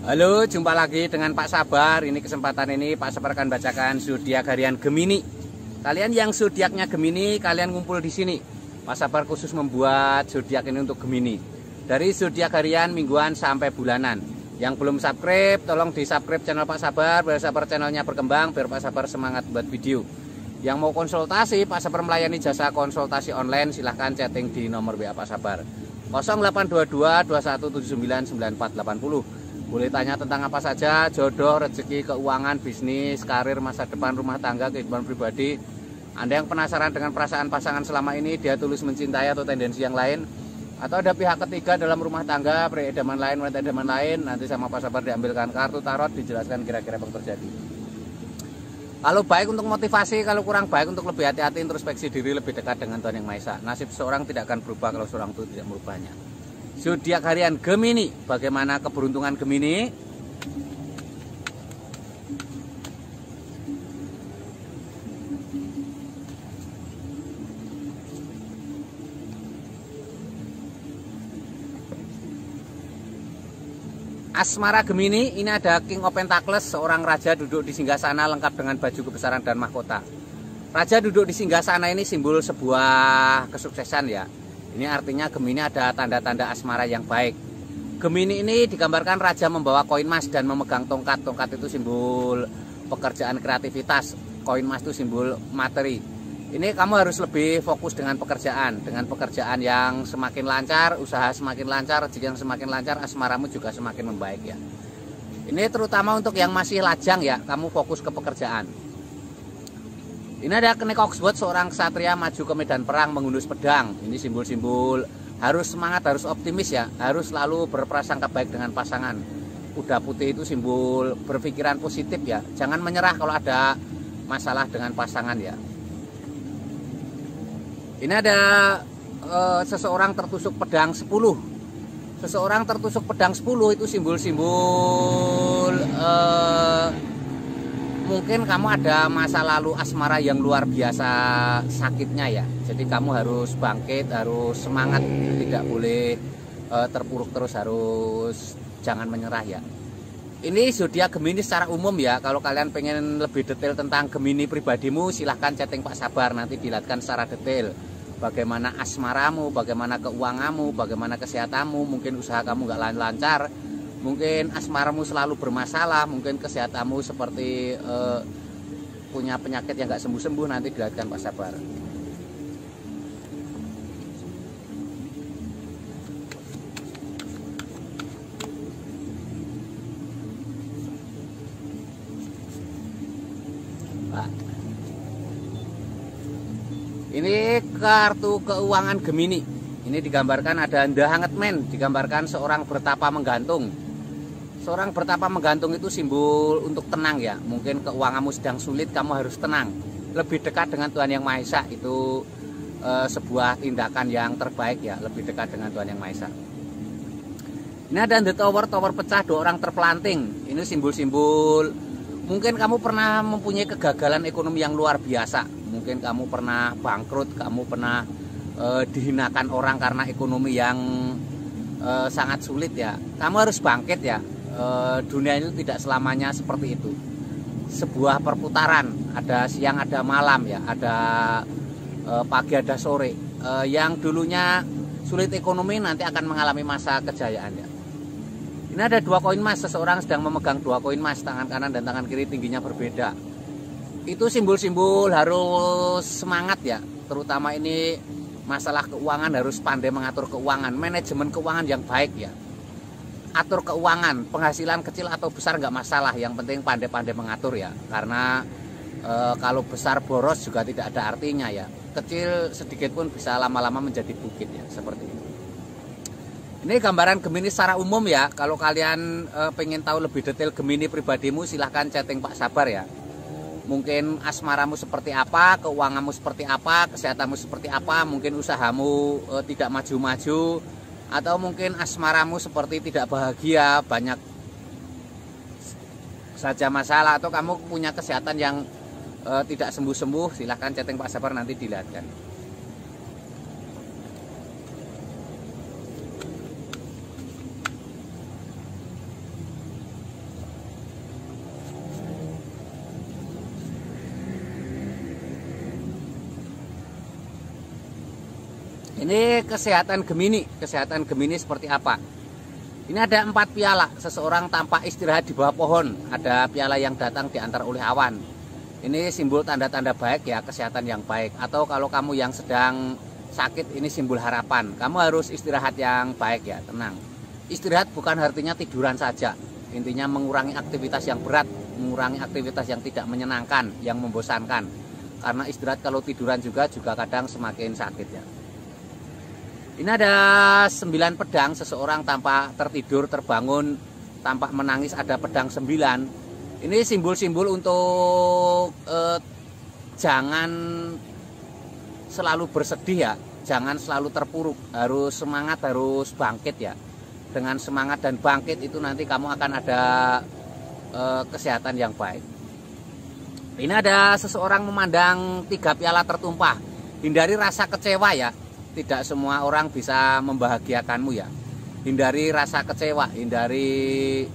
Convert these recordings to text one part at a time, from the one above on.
Halo, jumpa lagi dengan Pak Sabar. Ini kesempatan ini Pak Sabar akan bacakan zodiak harian Gemini. Kalian yang zodiaknya Gemini, kalian ngumpul di sini. Pak Sabar khusus membuat zodiak ini untuk Gemini. Dari zodiak harian, mingguan sampai bulanan. Yang belum subscribe, tolong di-subscribe channel Pak Sabar biar Sabar channelnya berkembang, biar Pak Sabar semangat buat video. Yang mau konsultasi, Pak Sabar melayani jasa konsultasi online, silahkan chatting di nomor WA Pak Sabar 0822 2179 9480. Boleh tanya tentang apa saja, jodoh, rezeki, keuangan, bisnis, karir, masa depan, rumah tangga, kehidupan pribadi. Anda yang penasaran dengan perasaan pasangan selama ini, dia tulus mencintai atau tendensi yang lain, atau ada pihak ketiga dalam rumah tangga, pria idaman lain, wanita idaman lain, nanti sama Pak Sabar diambilkan kartu tarot, dijelaskan kira-kira apa yang terjadi. Kalau baik untuk motivasi, kalau kurang baik untuk lebih hati-hati, introspeksi diri, lebih dekat dengan Tuhan Yang Maha Esa. Nasib seorang tidak akan berubah kalau seorang itu tidak merubahnya. Zodiak harian Gemini, bagaimana keberuntungan Gemini? Asmara Gemini, ini ada King of Pentacles, seorang raja duduk di singgasana lengkap dengan baju kebesaran dan mahkota. Raja duduk di singgasana ini simbol sebuah kesuksesan ya. Ini artinya Gemini ada tanda-tanda asmara yang baik. Gemini ini digambarkan raja membawa koin emas dan memegang tongkat. Tongkat itu simbol pekerjaan kreativitas. Koin emas itu simbol materi. Ini kamu harus lebih fokus dengan pekerjaan. Dengan pekerjaan yang semakin lancar, usaha semakin lancar, rezeki yang semakin lancar, asmaramu juga semakin membaik ya. Ini terutama untuk yang masih lajang ya, kamu fokus ke pekerjaan. Ini ada Kenek Oxford, seorang ksatria maju ke medan perang menghunus pedang. Ini simbol-simbol harus semangat, harus optimis ya, harus selalu berprasangka baik dengan pasangan. Kuda putih itu simbol berpikiran positif ya, jangan menyerah kalau ada masalah dengan pasangan ya. Ini ada seseorang tertusuk pedang 10. Seseorang tertusuk pedang 10 itu simbol-simbol mungkin kamu ada masa lalu asmara yang luar biasa sakitnya ya. Jadi kamu harus bangkit, harus semangat, tidak boleh terpuruk terus, harus jangan menyerah ya. Ini zodiak Gemini secara umum ya. Kalau kalian pengen lebih detail tentang Gemini pribadimu, silahkan chatting Pak Sabar, nanti dilihatkan secara detail. Bagaimana asmaramu, bagaimana keuanganmu, bagaimana kesehatanmu, mungkin usaha kamu nggak lancar, mungkin asmaramu selalu bermasalah, mungkin kesehatanmu seperti punya penyakit yang nggak sembuh-sembuh, nanti dilihatkan Pak Sabar. Ini kartu keuangan Gemini. Ini digambarkan ada The Hanged Man, digambarkan seorang bertapa menggantung. Seorang bertapa menggantung itu simbol untuk tenang ya. Mungkin keuanganmu sedang sulit, kamu harus tenang. Lebih dekat dengan Tuhan Yang Maha Esa itu sebuah tindakan yang terbaik ya. Lebih dekat dengan Tuhan Yang Maha Esa. Ini ada The Tower, tower pecah, 2 orang terpelanting. Ini simbol-simbol mungkin kamu pernah mempunyai kegagalan ekonomi yang luar biasa. Mungkin kamu pernah bangkrut, kamu pernah dihinakan orang karena ekonomi yang sangat sulit ya. Kamu harus bangkit ya. Dunia itu tidak selamanya seperti itu. Sebuah perputaran, ada siang ada malam ya, ada pagi ada sore. Yang dulunya sulit ekonomi nanti akan mengalami masa kejayaan ya. Ini ada 2 koin emas, seseorang sedang memegang 2 koin emas, tangan kanan dan tangan kiri tingginya berbeda. Itu simbol-simbol harus semangat ya, terutama ini masalah keuangan, harus pandai mengatur keuangan, manajemen keuangan yang baik ya. Atur keuangan, penghasilan kecil atau besar nggak masalah, yang penting pandai-pandai mengatur ya. Karena kalau besar boros juga tidak ada artinya ya. Kecil sedikit pun bisa lama-lama menjadi bukit ya, seperti itu. Ini gambaran Gemini secara umum ya. Kalau kalian pengen tahu lebih detail Gemini pribadimu, silahkan chatting Pak Sabar ya. Mungkin asmaramu seperti apa, keuanganmu seperti apa, kesehatanmu seperti apa, mungkin usahamu tidak maju-maju, atau mungkin asmaramu seperti tidak bahagia, banyak saja masalah, atau kamu punya kesehatan yang tidak sembuh-sembuh, silahkan chatting Pak Sabar, nanti dilihatkan. Ini kesehatan Gemini seperti apa? Ini ada 4 piala, seseorang tanpa istirahat di bawah pohon. Ada piala yang datang diantar oleh awan. Ini simbol tanda-tanda baik ya, kesehatan yang baik. Atau kalau kamu yang sedang sakit, ini simbol harapan. Kamu harus istirahat yang baik ya, tenang. Istirahat bukan artinya tiduran saja. Intinya mengurangi aktivitas yang berat, mengurangi aktivitas yang tidak menyenangkan, yang membosankan. Karena istirahat kalau tiduran juga kadang semakin sakit ya. Ini ada 9 pedang, seseorang tanpa tertidur terbangun, tampak menangis, ada pedang 9. Ini simbol-simbol untuk jangan selalu bersedih ya, jangan selalu terpuruk, harus semangat, harus bangkit ya. Dengan semangat dan bangkit itu nanti kamu akan ada kesehatan yang baik. Ini ada seseorang memandang 3 piala tertumpah. Hindari rasa kecewa ya. Tidak semua orang bisa membahagiakanmu ya. Hindari rasa kecewa, hindari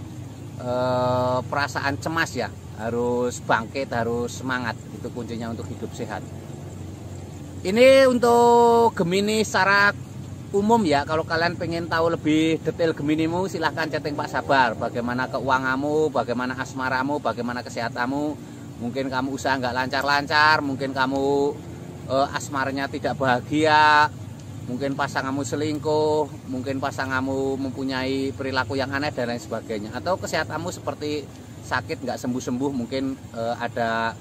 perasaan cemas ya. Harus bangkit, harus semangat. Itu kuncinya untuk hidup sehat. Ini untuk Gemini secara umum ya. Kalau kalian pengen tahu lebih detail Geminimu, silahkan chatting Pak Sabar. Bagaimana keuanganmu, bagaimana asmaramu, bagaimana kesehatanmu. Mungkin kamu usaha nggak lancar-lancar, mungkin kamu asmaranya tidak bahagia, mungkin pasanganmu selingkuh, mungkin pasanganmu mempunyai perilaku yang aneh dan lain sebagainya. Atau kesehatanmu seperti sakit nggak sembuh-sembuh, mungkin ada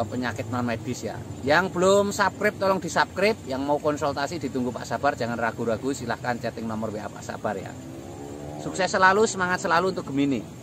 penyakit non medis ya. Yang belum subscribe tolong di subscribe. Yang mau konsultasi ditunggu Pak Sabar, jangan ragu-ragu, silahkan chatting nomor WA Pak Sabar ya. Sukses selalu, semangat selalu untuk Gemini.